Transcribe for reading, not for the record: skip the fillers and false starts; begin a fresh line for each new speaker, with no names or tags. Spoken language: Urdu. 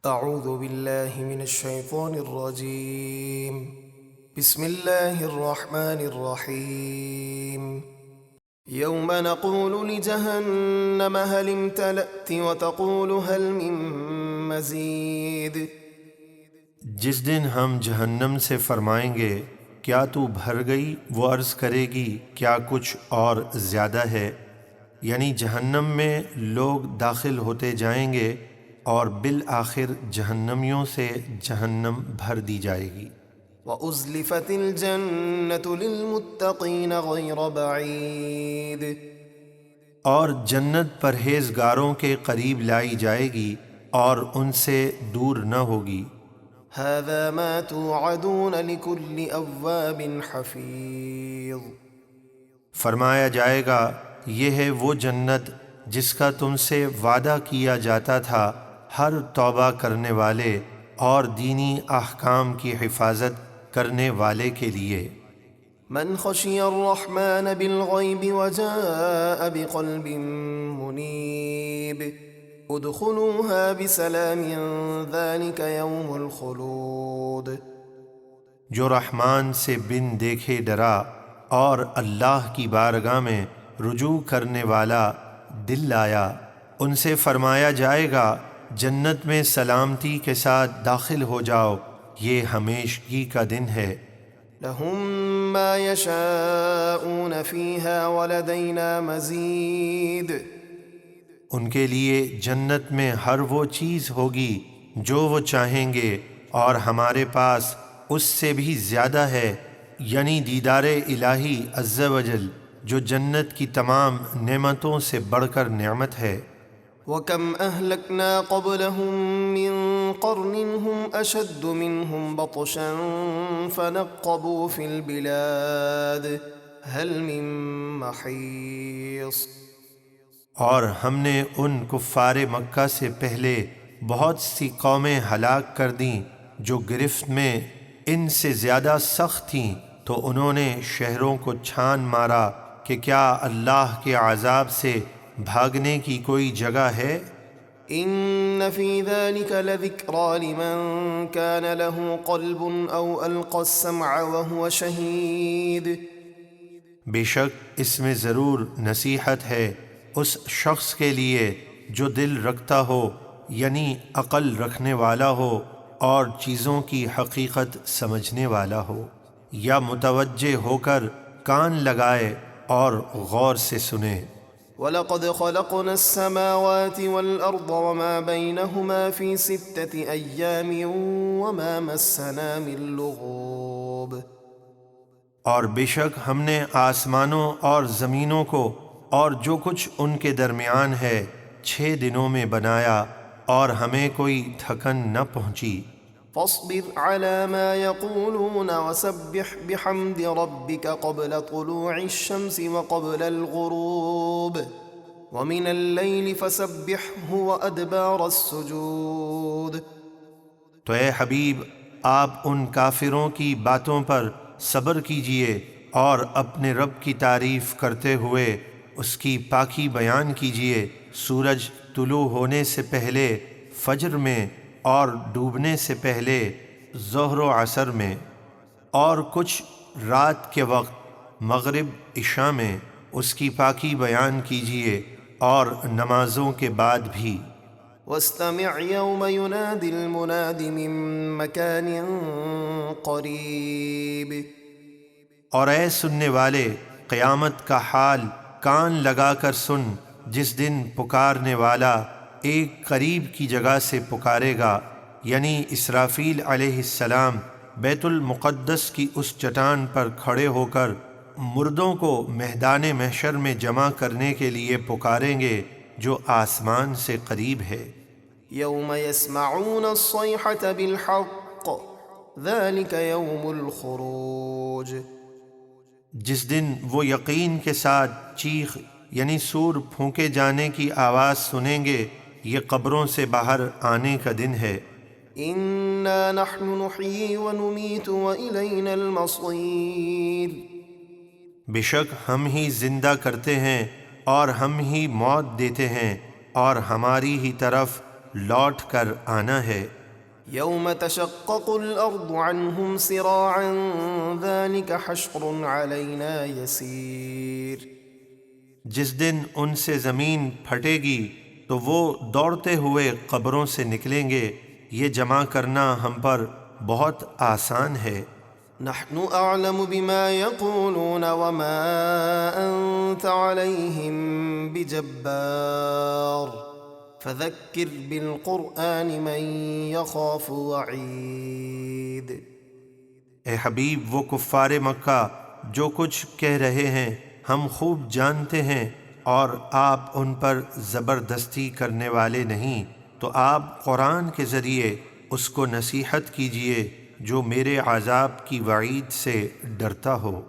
اعوذ باللہ من الشیطان الرجیم بسم اللہ الرحمن الرحیم یوم نقول لجہنم هل امتلأت وتقول هل من مزید۔
جس دن ہم جہنم سے فرمائیں گے کیا تو بھر گئی، وہ عرض کرے گی کیا کچھ اور زیادہ ہے، یعنی جہنم میں لوگ داخل ہوتے جائیں گے اور بالآخر جہنمیوں سے جہنم بھر دی جائے گی۔
وَأُزْلِفَتِ الْجَنَّةُ لِلْمُتَّقِينَ غَيْرَ بَعِيدٍ،
اور جنت پرہیزگاروں کے قریب لائی جائے گی اور ان سے دور نہ ہوگی۔
هَذَا مَا تُوعَدُونَ لِكُلِّ أَوَّابٍ حَفِيظٍ،
فرمایا جائے گا یہ ہے وہ جنت جس کا تم سے وعدہ کیا جاتا تھا ہر توبہ کرنے والے اور دینی احکام کی حفاظت کرنے والے کے لیے۔
من خشی الرحمن بالغیب وجاء بقلب منیب ادخلوها بسلام ذلك یوم الخلود۔
جو رحمان سے بن دیکھے ڈرا اور اللہ کی بارگاہ میں رجوع کرنے والا دل لایا، ان سے فرمایا جائے گا جنت میں سلامتی کے ساتھ داخل ہو جاؤ، یہ ہمیشگی کا دن ہے۔
لهم ما يشاءون فيها ولدينا مزید،
ان کے لیے جنت میں ہر وہ چیز ہوگی جو وہ چاہیں گے اور ہمارے پاس اس سے بھی زیادہ ہے، یعنی دیدار الہی عز و جل جو جنت کی تمام نعمتوں سے بڑھ کر نعمت ہے۔
وَكَمْ أَهْلَكْنَا قَبْلَهُمْ مِنْ قَرْنٍ هُمْ أَشَدُّ مِنْهُمْ بَطْشًا فَنَقَّبُوا فِي الْبِلَادِ هَلْ مِنْ مَحِيصٍ۔
اور ہم نے ان کفار مکہ سے پہلے بہت سی قومیں ہلاک کر دیں جو گرفت میں ان سے زیادہ سخت تھیں، تو انہوں نے شہروں کو چھان مارا کہ کیا اللہ کے عذاب سے بھاگنے کی کوئی جگہ ہے؟
ان فی ذلک لذکری لمن کان له قلب او القى السمع وهو شہید۔
بے شک اس میں ضرور نصیحت ہے اس شخص کے لیے جو دل رکھتا ہو، یعنی عقل رکھنے والا ہو اور چیزوں کی حقیقت سمجھنے والا ہو، یا متوجہ ہو کر کان لگائے اور غور سے سنے۔
وَلَقَدْ خَلَقْنَا السَّمَاوَاتِ وَالْأَرْضَ وَمَا بَيْنَهُمَا فِي 6 أَيَّامٍ وَمَا مَسَّنَا مِن لُغُوبٍ۔
اور بے شک ہم نے آسمانوں اور زمینوں کو اور جو کچھ ان کے درمیان ہے 6 دنوں میں بنایا اور ہمیں کوئی تھکن نہ پہنچی۔
فاصبر على ما يقولون وسبح بحمد ربك قبل طلوع الشمس وقبل الغروب ومن الليل فسبحه وأدبار السجود۔
تو اے حبیب آپ ان کافروں کی باتوں پر صبر کیجئے اور اپنے رب کی تعریف کرتے ہوئے اس کی پاکی بیان کیجئے، سورج طلوع ہونے سے پہلے فجر میں اور ڈوبنے سے پہلے ظہر و عصر میں، اور کچھ رات کے وقت مغرب عشاء میں اس کی پاکی بیان کیجئے اور نمازوں کے بعد بھی۔
واستمع يوم ينادي المناد من مكان قريب۔
اور اے سننے والے قیامت کا حال کان لگا کر سن، جس دن پکارنے والا ایک قریب کی جگہ سے پکارے گا، یعنی اسرافیل علیہ السلام بیت المقدس کی اس چٹان پر کھڑے ہو کر مردوں کو میدان محشر میں جمع کرنے کے لیے پکاریں گے جو آسمان سے قریب ہے۔
یوم یسمعون الصیحة بالحق ذلك یوم الخروج۔
جس دن وہ یقین کے ساتھ چیخ یعنی سور پھونکے جانے کی آواز سنیں گے، یہ قبروں سے باہر آنے کا دن ہے۔
انا نحن نحیی ونمیت والینا المصیر۔
بے شک ہم ہی زندہ کرتے ہیں اور ہم ہی موت دیتے ہیں اور ہماری ہی طرف لوٹ کر آنا ہے۔
يوم تشقق الأرض عنهم سراعا ذلك حشر علينا يسير۔
جس دن ان سے زمین پھٹے گی تو وہ دوڑتے ہوئے قبروں سے نکلیں گے، یہ جمع کرنا ہم پر بہت آسان ہے۔
نحن أعلم بما يقولون وما أنت عليهم بجبار فذكر بالقرآن من يخاف وعيد۔
اے حبیب، وہ کفار مکہ جو کچھ کہہ رہے ہیں ہم خوب جانتے ہیں، اور آپ ان پر زبردستی کرنے والے نہیں، تو آپ قرآن کے ذریعے اس کو نصیحت کیجئے جو میرے عذاب کی وعید سے ڈرتا ہو۔